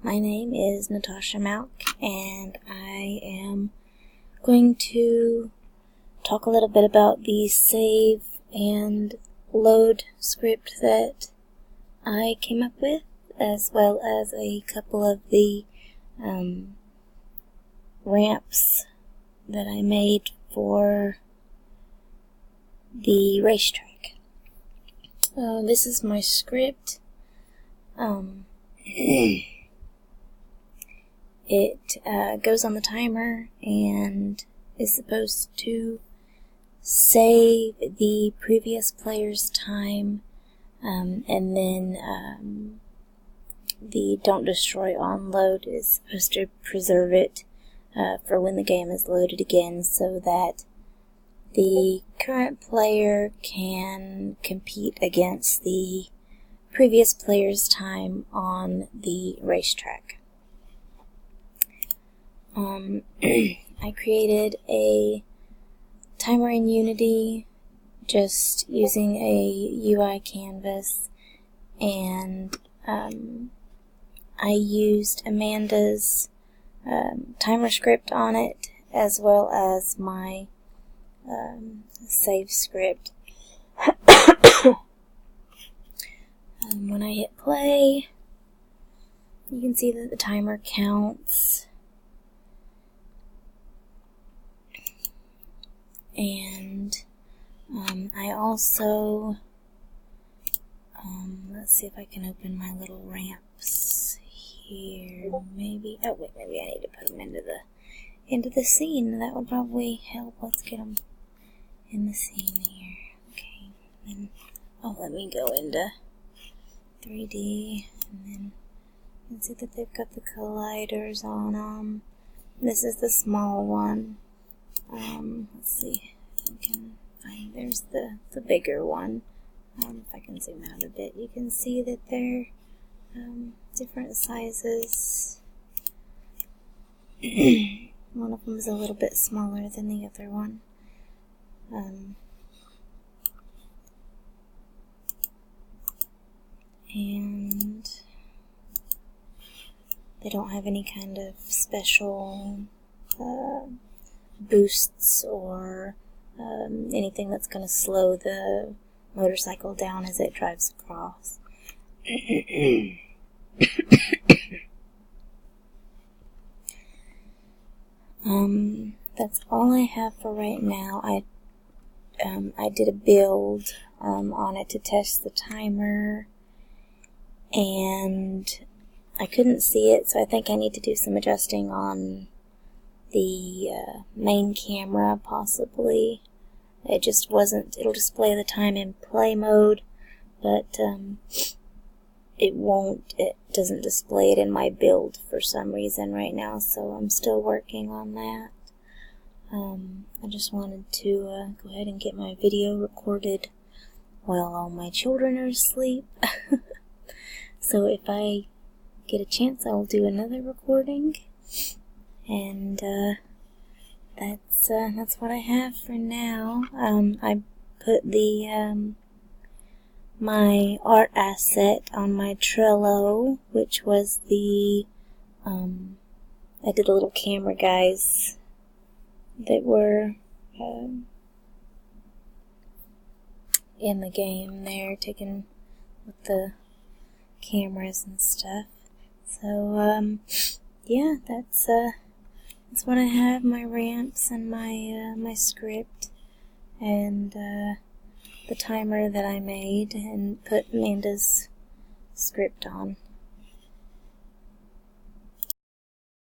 My name is Natasha Malk, and I am going to talk a little bit about the save and load script that I came up with, as well as a couple of the ramps that I made for the racetrack. This is my script. It goes on the timer and is supposed to save the previous player's time, and then the Don't Destroy on load is supposed to preserve it for when the game is loaded again, so that the current player can compete against the previous player's time on the racetrack. I created a timer in Unity just using a UI canvas, and I used Amanda's timer script on it, as well as my save script. When I hit play, you can see that the timer counts. And I also, let's see if I can open my little ramps here. Maybe I need to put them into the scene. That would probably help. Let's get them in the scene here. Okay. And let me go into 3D, and then you can see that they've got the colliders on them. This is the small one. Let's see if I can find, there's the bigger one. If I can zoom out a bit, you can see that they're different sizes. One of them is a little bit smaller than the other one. And they don't have any kind of special boosts or anything that's going to slow the motorcycle down as it drives across. That's all I have for right now. I did a build on it to test the timer, and I couldn't see it, so I think I need to do some adjusting on the main camera, possibly. It just wasn't, it'll display the time in play mode, but it doesn't display it in my build for some reason right now, so I'm still working on that. I just wanted to go ahead and get my video recorded while all my children are asleep. So if I get a chance, I will do another recording. And that's what I have for now. I put the my art asset on my Trello, which was the I did a little camera guys that were in the game there, taken with the cameras and stuff. So yeah, that's what I have, my ramps and my script, and the timer that I made and put Amanda's script on.